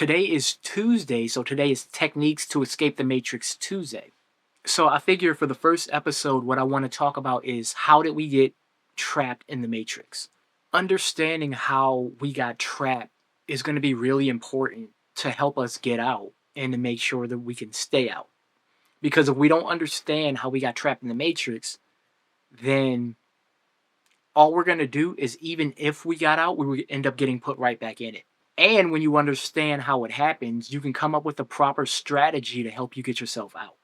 Today is Tuesday, so today is Techniques to Escape the Matrix Tuesday. So I figure for the first episode, what I want to talk about is how did we get trapped in the Matrix? Understanding how we got trapped is going to be really important to help us get out and to make sure that we can stay out. Because if we don't understand how we got trapped in the Matrix, then all we're going to do is even if we got out, we would end up getting put right back in it. And when you understand how it happens, you can come up with a proper strategy to help you get yourself out.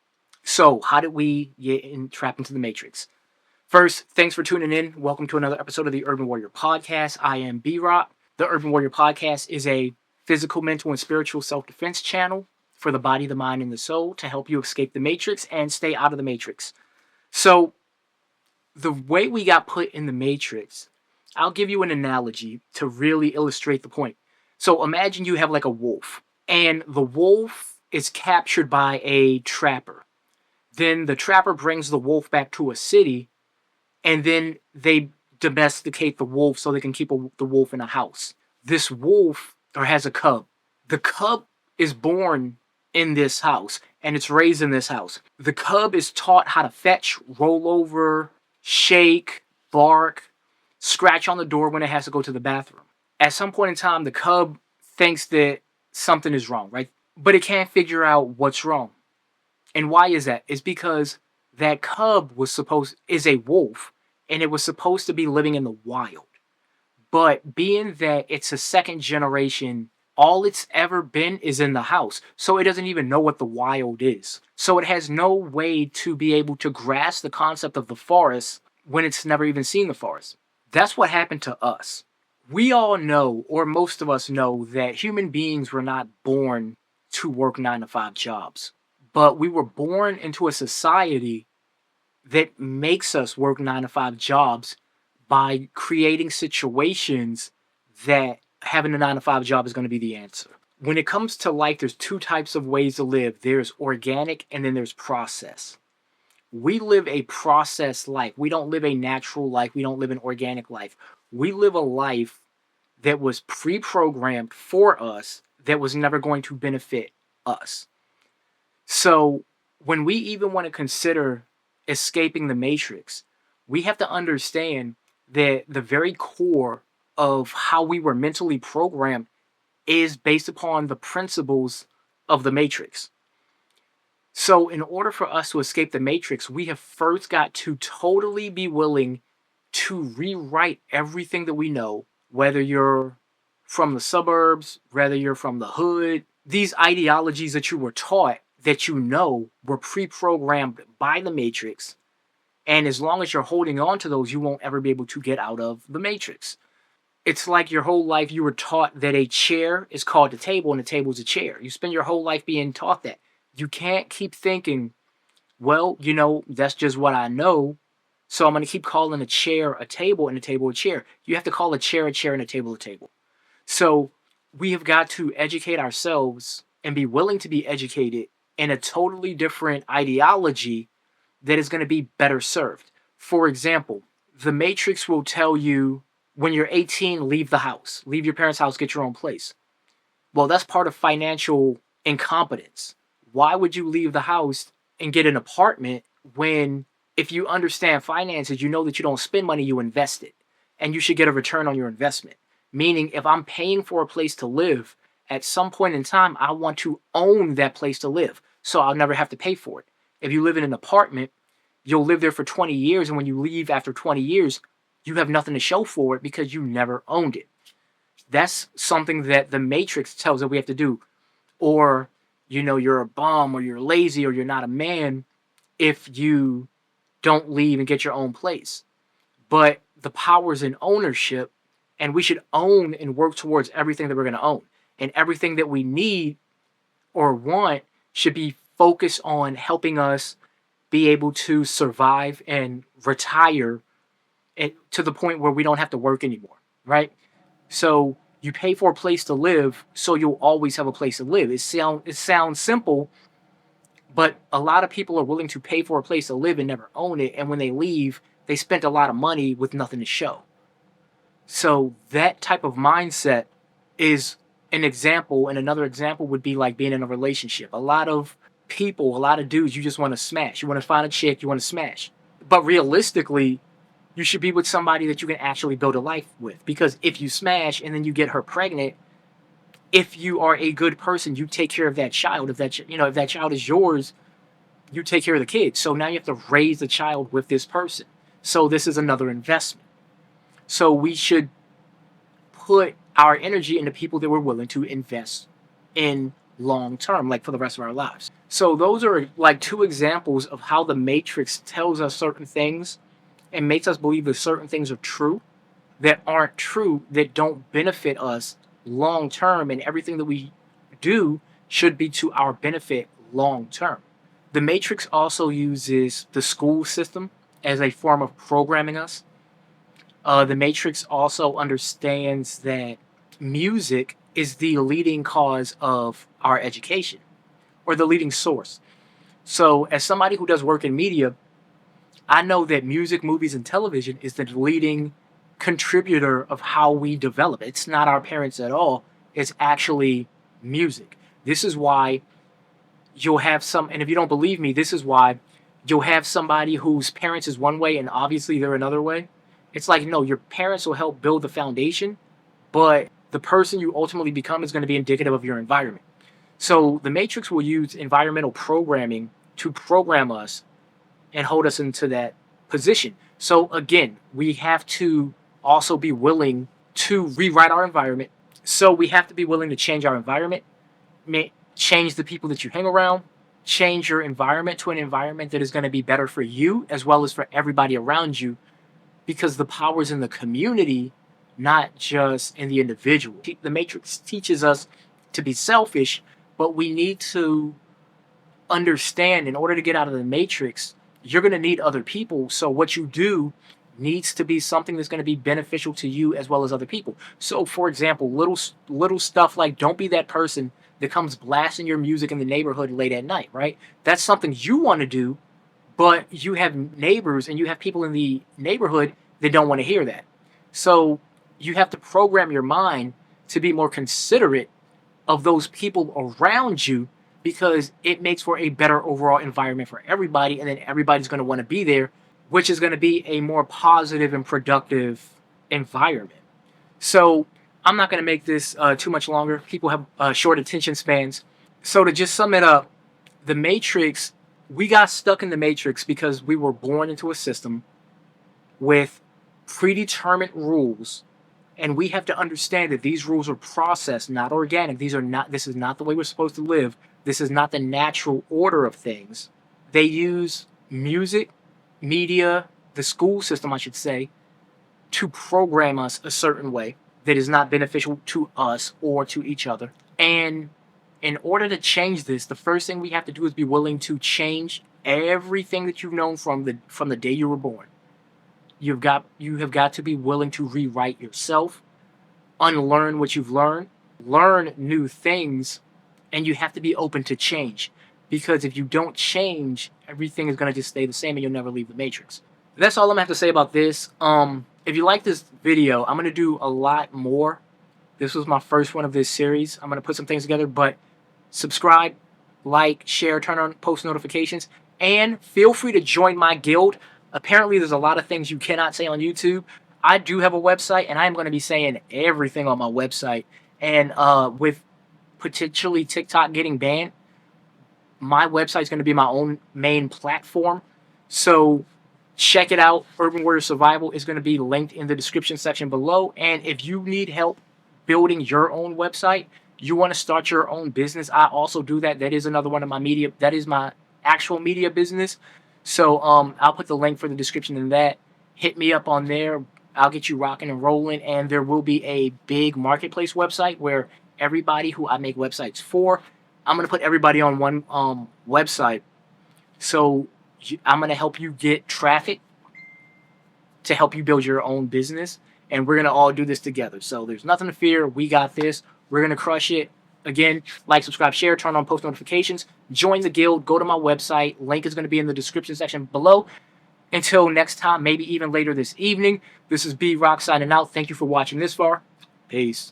So, how did we get trapped into the Matrix? First, thanks for tuning in. Welcome to another episode of the Urban Warrior Podcast. I am B-Rock. The Urban Warrior Podcast is a physical, mental, and spiritual self-defense channel for the body, the mind, and the soul to help you escape the Matrix and stay out of the Matrix. So, the way we got put in the Matrix, I'll give you an analogy to really illustrate the point. So imagine you have like a wolf, and the wolf is captured by a trapper. Then the trapper brings the wolf back to a city, and then they domesticate the wolf so they can keep the wolf in a house. This wolf has a cub. The cub is born in this house, and it's raised in this house. The cub is taught how to fetch, roll over, shake, bark, scratch on the door when it has to go to the bathroom. At some point in time, the cub thinks that something is wrong, right? But it can't figure out what's wrong. And why is that? It's because that cub is a wolf, and it was supposed to be living in the wild. But being that it's a second generation, all it's ever been is in the house. So it doesn't even know what the wild is. So it has no way to be able to grasp the concept of the forest when it's never even seen the forest. That's what happened to us. We all know, or most of us know, that human beings were not born to work 9-to-5 jobs. But we were born into a society that makes us work 9-to-5 jobs by creating situations that having a 9-to-5 job is going to be the answer. When it comes to life, there's two types of ways to live. There's organic and then there's process. We live a process life. We don't live a natural life. We don't live an organic life. We live a life that was pre-programmed for us that was never going to benefit us. So when we even want to consider escaping the Matrix, we have to understand that the very core of how we were mentally programmed is based upon the principles of the Matrix. So in order for us to escape the Matrix, we have first got to totally be willing to rewrite everything that we know, whether you're from the suburbs, whether you're from the hood. These ideologies that you were taught that you know were pre-programmed by the Matrix. And as long as you're holding on to those, you won't ever be able to get out of the Matrix. It's like your whole life you were taught that a chair is called a table and a table is a chair. You spend your whole life being taught that. You can't keep thinking, well, that's just what I know, so I'm going to keep calling a chair a table and a table a chair. You have to call a chair and a table a table. So we have got to educate ourselves and be willing to be educated in a totally different ideology that is going to be better served. For example, the Matrix will tell you when you're 18, leave the house. Leave your parents' house, get your own place. Well, that's part of financial incompetence. Why would you leave the house and get an apartment when, if you understand finances, you know that you don't spend money, you invest it. And you should get a return on your investment. Meaning, if I'm paying for a place to live, at some point in time, I want to own that place to live. So I'll never have to pay for it. If you live in an apartment, you'll live there for 20 years. And when you leave after 20 years, you have nothing to show for it because you never owned it. That's something that the Matrix tells us we have to do. Or, you're a bum or you're lazy or you're not a man if you don't leave and get your own place. But the power is in ownership, and we should own and work towards everything that we're going to own. And everything that we need or want should be focused on helping us be able to survive and retire to the point where we don't have to work anymore, right? So you pay for a place to live, so you'll always have a place to live. It sounds simple, but a lot of people are willing to pay for a place to live and never own it. And when they leave, they spent a lot of money with nothing to show. So that type of mindset is An example, and another example would be like being in a relationship. A lot of people, a lot of dudes, you just want to smash. You want to find a chick, you want to smash. But realistically, you should be with somebody that you can actually build a life with. Because if you smash and then you get her pregnant, if you are a good person, you take care of that child. If that if that child is yours, you take care of the kid. So now you have to raise the child with this person. So this is another investment. So we should put our energy into people that we're willing to invest in long term, like for the rest of our lives. So those are like two examples of how the Matrix tells us certain things and makes us believe that certain things are true that aren't true, that don't benefit us long term, and everything that we do should be to our benefit long term. The Matrix also uses the school system as a form of programming us. The Matrix also understands that music is the leading cause of our education, or the leading source. So, as somebody who does work in media, I know that music, movies, and television is the leading contributor of how we develop. It's not our parents at all. It's actually music. This is why you'll have some, and if you don't believe me, this is why you'll have somebody whose parents is one way and obviously they're another way. It's like, no, your parents will help build the foundation, but the person you ultimately become is going to be indicative of your environment. So the Matrix will use environmental programming to program us and hold us into that position. So again, we have to also be willing to rewrite our environment. So we have to be willing to change our environment, change the people that you hang around, change your environment to an environment that is going to be better for you as well as for everybody around you, because the power is in the community, not just in the individual. The Matrix teaches us to be selfish, but we need to understand, in order to get out of the Matrix, you're going to need other people. So what you do needs to be something that's going to be beneficial to you as well as other people. So for example, little stuff like, don't be that person that comes blasting your music in the neighborhood late at night, right? That's something you want to do, but you have neighbors and you have people in the neighborhood that don't want to hear that. So you have to program your mind to be more considerate of those people around you, because it makes for a better overall environment for everybody, and then everybody's going to want to be there, which is going to be a more positive and productive environment. So I'm not going to make this too much longer. People have short attention spans. So to just sum it up, the Matrix, we got stuck in the Matrix because we were born into a system with predetermined rules, and we have to understand that these rules are processed, not organic. This is not the way we're supposed to live. This is not the natural order of things. They use music, media, the school system, I should say, to program us a certain way that is not beneficial to us or to each other. And in order to change this, the first thing we have to do is be willing to change everything that you've known from the day you were born. You have got to be willing to rewrite yourself, unlearn what you've learned, learn new things, and you have to be open to change. Because if you don't change, everything is going to just stay the same and you'll never leave the Matrix. That's all I'm going to have to say about this. If you like this video, I'm going to do a lot more. This was my first one of this series. I'm going to put some things together, but subscribe, like, share, turn on post notifications, and feel free to join my guild. Apparently, there's a lot of things you cannot say on YouTube. I do have a website, and I'm going to be saying everything on my website. And with potentially TikTok getting banned, my website is going to be my own main platform. So check it out. Urban Warrior Survival is going to be linked in the description section below. And if you need help building your own website, you want to start your own business, I also do that. That is another one of my media. That is my actual media business. So I'll put the link for the description in that. Hit me up on there. I'll get you rocking and rolling. And there will be a big marketplace website where everybody who I make websites for, I'm going to put everybody on one website. So I'm going to help you get traffic to help you build your own business. And we're going to all do this together. So there's nothing to fear. We got this. We're going to crush it. Again, like, subscribe, share, turn on post notifications. Join the guild. Go to my website. Link is going to be in the description section below. Until next time, maybe even later this evening, this is B-Rock signing out. Thank you for watching this far. Peace.